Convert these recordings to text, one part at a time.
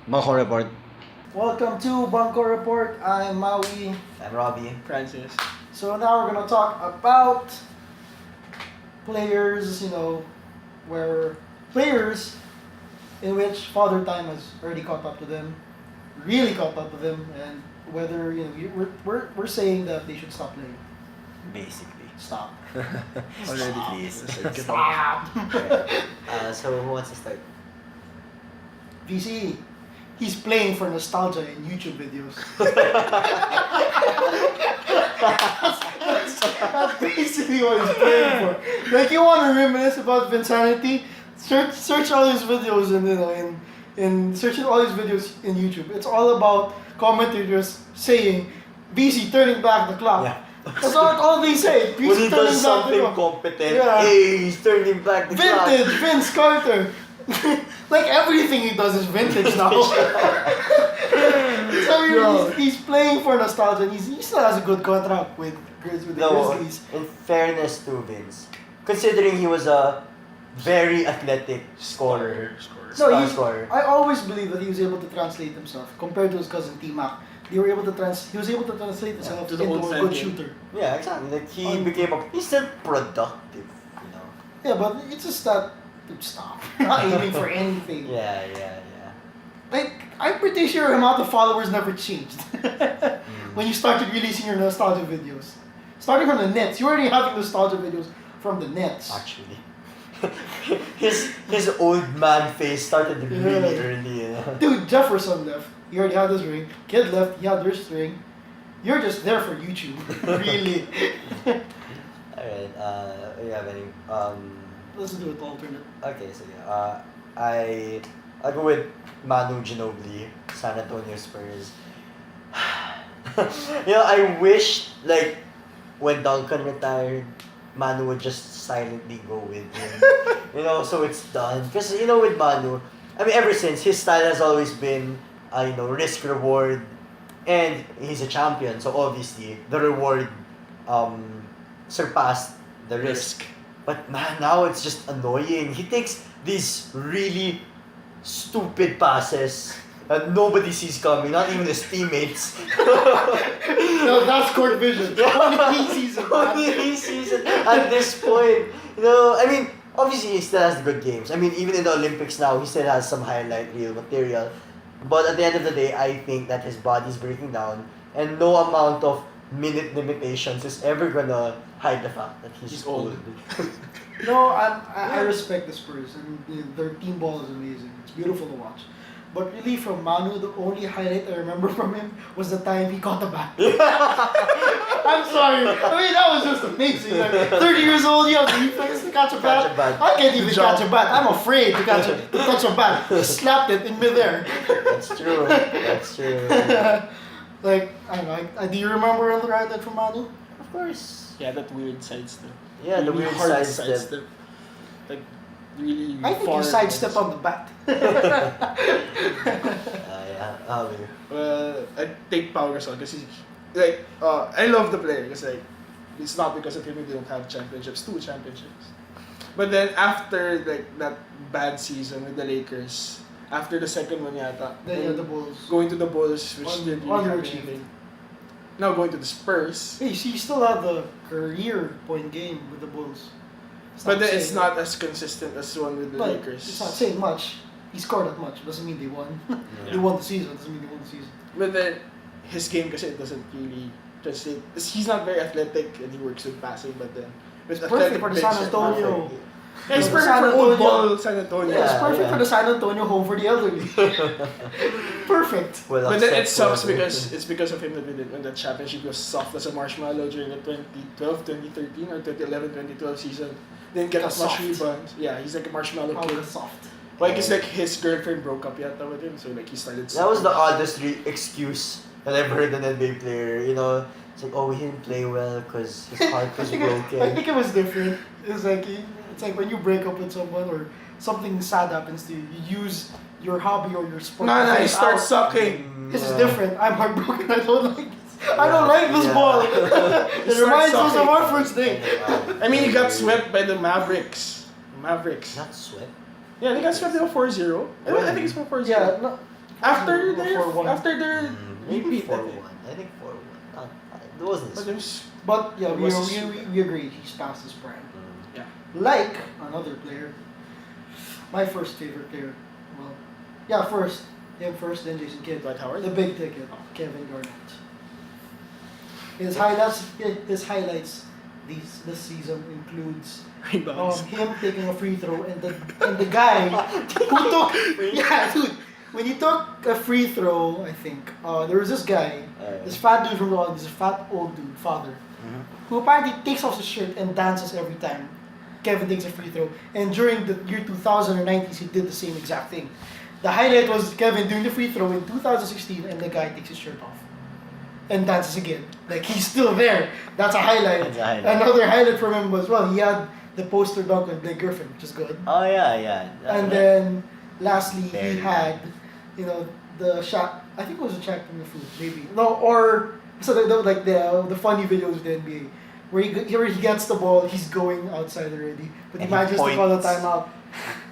Bangko Report. Welcome to Bangko Report. I'm Maui. I'm Robbie. Francis. So now we're gonna talk about players, players in which Father Time has already caught up to them, really caught up to them, and whether we're saying that they should stop playing. Basically. Stop. Already please. Stop. So who wants to start? VC. He's playing for nostalgia in YouTube videos. that's basically what he's playing for. Like, you want to reminisce about Vinsanity? Search all his videos and search all his videos in YouTube. It's all about commentators saying, BC turning back the clock. Yeah. That's all they say. BC When he does something clock. competent, Yeah. hey, he's turning back the clock. Vintage Vince Carter. Like, everything he does is vintage now. So he's playing for nostalgia, and he still has a good contract with the Grizzlies. In fairness to Vince, considering he was a very athletic scorer. Scorer. I always believe that he was able to translate himself compared to his cousin T-Mac. He was able to translate himself to the into old a good Sandy. shooter. Yeah, exactly. Like he's still productive, Yeah, but it's just that, stop. Not aiming for anything. Yeah. Like, I'm pretty sure your amount of followers never changed when you started releasing your nostalgia videos. Starting from the Nets, you're already having nostalgia videos from the Nets. Actually. his old man face started really early. Dude, Jefferson left. He already had his ring. Kid left. He had his ring. You're just there for YouTube. Really. Alright, you have any Let's do it alternate. okay, so yeah, I'll go with Manu Ginobili, San Antonio Spurs. I wish, like, when Duncan retired, Manu would just silently go with him. So it's done. Because, with Manu, ever since, his style has always been, risk-reward. And he's a champion, so obviously, the reward surpassed the risk. But man, now it's just annoying. He takes these really stupid passes that nobody sees coming, not even his teammates. No, that's court vision. Only he sees it. Only he sees it at this point. Obviously he still has good games. Even in the Olympics now, he still has some highlight reel material. But at the end of the day, I think that his body's breaking down, and no amount of minute limitations is ever gonna hide the fact that he's old. No, I respect the Spurs, and their team ball is amazing. It's beautiful to watch. But really, from Manu, the only highlight I remember from him was the time he caught the bat. I'm sorry. That was just amazing. Like, 30 years old, you have the reflex to catch a bat. I can't even catch a bat. I'm afraid to touch a bat. He slapped it in midair. That's true. Like, I don't know. Do you remember the highlight from Manu? Of course. Yeah, that weird sidestep. Yeah, the Really weird hard sidestep. Like, really I think far you sidestepped on the bat. Well, I take Pau Gasol because he's like, I love the player because it's not because of him we didn't have championships, 2 championships. But then after that bad season with the Lakers, after the second one yata, Then you had the Bulls. going to the Bulls, which didn't really have anything. Now going to the Spurs. Hey, so you still have the career point game with the Bulls. But then it's not as consistent as the one with the But Lakers. it's not saying much. He scored that much. Doesn't mean they won. They won the season. Doesn't mean they won the season. But then his game kasi it doesn't really translate. He's not very athletic and he works with passing, but then with Perfect for the San Antonio. Yeah, it's For perfect San for old Antonio. ball San Antonio. Yeah, it's perfect for the San Antonio home for the elderly. Perfect. Well, But then it sucks for- because it's because of him that we didn't win the championship. He was soft as a marshmallow during the 2012, 2013 or 2011, 2012 season. Didn't get as much Soft. rebounds. Yeah, he's like a marshmallow Oh, kid. that's soft. Like it's like his girlfriend broke up yata with him, so like he started. That was the oddest excuse that I've heard an NBA player. It's like, oh, he didn't play well because his heart was I broken. think it was different. It's like when you break up with someone or something sad happens to you, you use your hobby or your sport. No, to he vent starts out. sucking. This is different. I'm heartbroken. I don't like this. I don't like this ball. It reminds us of sucking. our first day. I mean, he got swept by the Mavericks. Mavericks. Not swept. Yeah, they got swept 4-0. I think it's 4-0. Yeah, no. After their 4-1. Maybe repeat, I 4-1. think. I think 4-1. It wasn't But swept. there's But yeah, It we, was- we agree. He's past his prime. Mm. yeah. Like another player, my first favorite player. Well, yeah, him first, then Jason Kidd. Dwight Howard. The big ticket, Kevin Garnett. His highlights this season includes Rebounds. him taking a free throw and the guy who took when he took a free throw, I think there was this guy, this fat dude from the audience, this fat old dude, father, who apparently takes off his shirt and dances every time Kevin takes a free throw. And during the year 2000 or 90s, he did the same exact thing. The highlight was Kevin doing the free throw in 2016, and the guy takes his shirt off and dances again. Like, he's still there. That's a highlight. That's a highlight. Another highlight from him was, well, he had the poster dunk on Blake Griffin, which is good. Oh yeah. And then, lastly, Very he had, the shot. I think it was a check from the foot, maybe. No, or so the funny videos of the NBA where he gets the ball, he's going outside already, but he And he manages to call a points. timeout,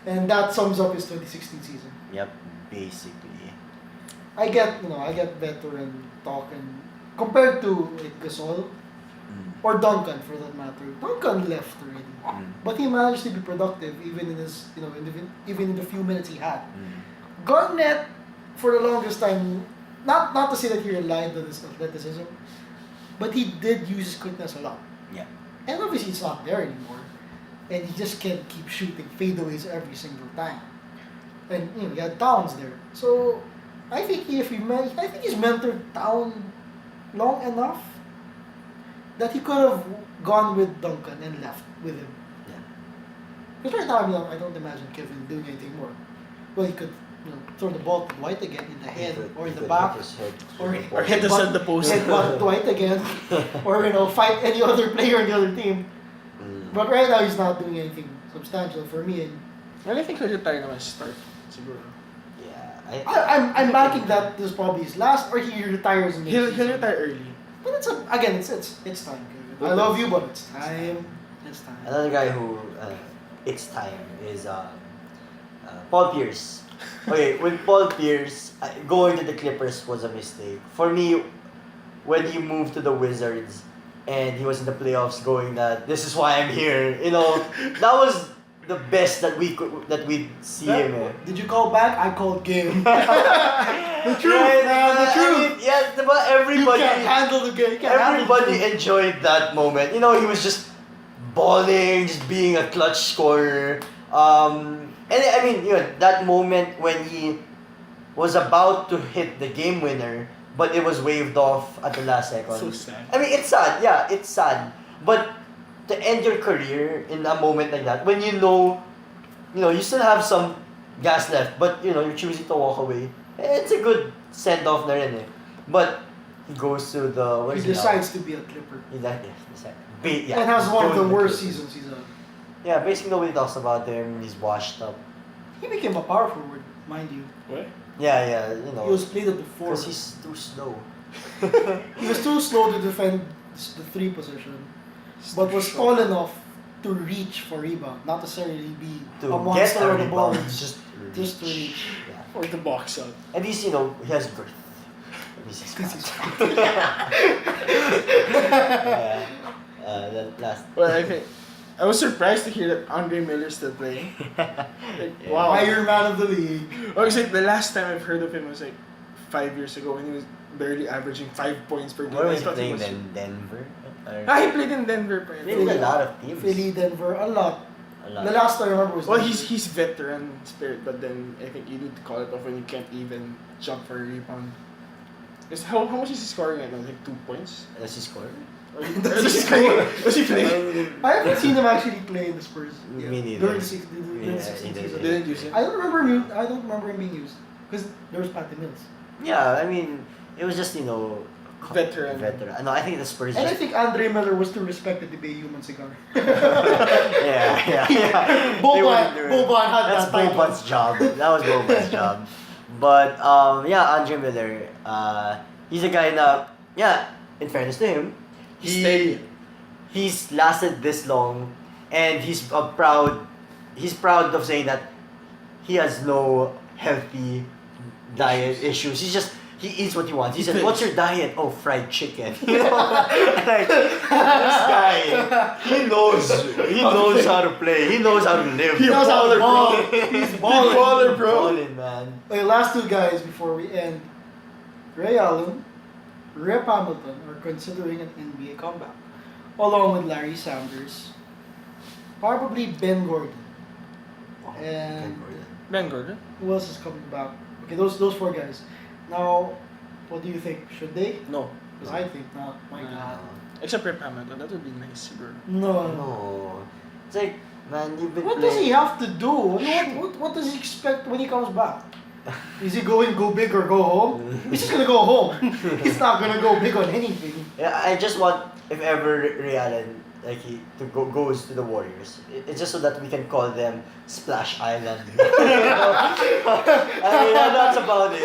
and that sums up his 2016 season. Yep, basically. I get veteran talk and compared to like Gasol or Duncan for that matter. Duncan left already, but he managed to be productive even in his even in the few minutes he had. Garnett, for the longest time, not to say that he relied on his athleticism, but he did use his quickness a lot. Yeah. And obviously it's not there anymore, and he just can't keep shooting fadeaways every single time. And he had Towns there, so I think he's mentored Town long enough that he could have gone with Duncan and left with him. Yeah. Because right now I don't imagine Kevin doing anything more. Well, he could throw the ball to Dwight again in the head or in the back, or hit the center post. headbutt Dwight again, or fight any other player on the other team. But right now he's not doing anything substantial for me. And And I think he'll retire naman start. Siguro. Yeah. I'm banking that this is probably his last, or he retires in the He'll season. retire early. But it's time, Kevin. I love you, but it's time. It's time. Another guy who it's time is Paul Pierce. Okay, with Paul Pierce, going to the Clippers was a mistake. For me, when he moved to the Wizards and he was in the playoffs going that this is why I'm here, that was the best that we'd see him. Did you call back? I called game. The truth, Right, man. The truth. I mean, yeah, but everybody You can't handle the game. You can't handle the everybody truth. enjoyed that moment. He was just balling, just being a clutch scorer. And I mean, that moment when he was about to hit the game winner, but it was waved off at the last second. So sad. I mean, it's sad. Yeah, it's sad. But to end your career in a moment like that, when you still have some gas left, but you're choosing to walk away, it's a good send off na rin eh. But he goes to the He decides to be a Clipper. and And has one of the worst seasons he's had. Yeah, basically nobody talks about him. He's washed up. He became a power forward, mind you. What? Yeah, He was played at the four. because he's too slow. He was too slow to defend the three position, but was tall enough to reach for rebound, not necessarily be To a get monster a on the ball. rebound, just to reach. Yeah. Or the box out. At least he has girth. At least he's This is fast. Yeah. That last. Well, I was surprised to hear that Andre Miller's still playing. Wow. Iron Man of the league. Oh, it's like the last time I've heard of him was like 5 years ago when he was barely averaging 5 points per game. Where I was he thought playing was- then? Denver? He played in Denver. Played in a lot of teams. Philly, Denver, a lot. A lot. The last I remember was Well, Denver. he's veteran spirit, but then I think you need to call it off when you can't even jump for a rebound. Because how much is he scoring right now? Like 2 points? Does he score? Does he play? Does he play? I haven't seen him actually play in the Spurs. Me neither. During the 16 Yeah, season. he did. Didn't use it. I don't remember him being used because there was Patty Mills. Yeah, I mean, it was just Veteran. No, I think the Spurs. And I Just, think Andre Miller was too respected to be a human cigar. yeah. They Boban wouldn't do it. had That's that title. Boban's job. That was Boban's job. But yeah, Andre Miller. He's a guy now. Yeah, in fairness to him, Stayed. he's lasted this long, and he's proud of saying that he has no healthy diet issues. He eats what he wants. He said, "What's your diet?" "Oh, fried chicken." You know, like this guy, he knows how to play. He knows how to live. He knows how to ball. He's balling. Baller, bro. Balling, man. Okay, last two guys before we end. Ray Allen, Rip Hamilton are considering an NBA comeback, along with Larry Sanders, probably Ben Gordon, and Ben Gordon. who else is coming back? Okay, those four guys. Now, what do you think? Should they? No. Because I think not. My God. Except Rip Hamilton. That would be nice, bro. No. No. It's like, man, you've been What does playing. he have to do? What does he expect when he comes back? Is he going go big or go home? He's just gonna go home. He's not gonna go big on anything. Yeah, I just want, if ever Ray Allen goes to the Warriors, it's just so that we can call them Splash Island. I mean, that's about it.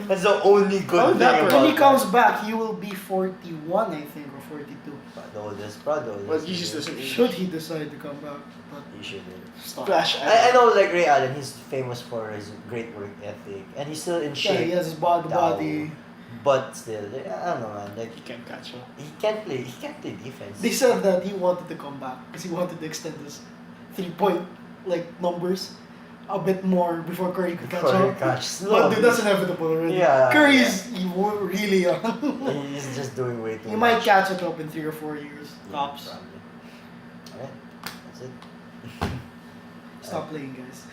That's the only good thing about When he it. comes back, he will be 41, I think, or 42. Probably. But he just doesn't. Should he decide to come back? But He should. stop. Splash. I know, like Ray Allen, he's famous for his great work ethic, and he's still in Yeah, shape. he has his body. But still, I don't know, man. Like He can't catch up. he can't play defense. They said that he wanted to come back because he wanted to extend his 3-point numbers a bit more before Curry could catch Curry up. catch But dude, that's slowly. inevitable already. Yeah. Curry's really young. He's just doing way too He much. might catch it up in 3 or 4 years. Yeah, Tops. probably. Alright, that's it. Stop playing, guys.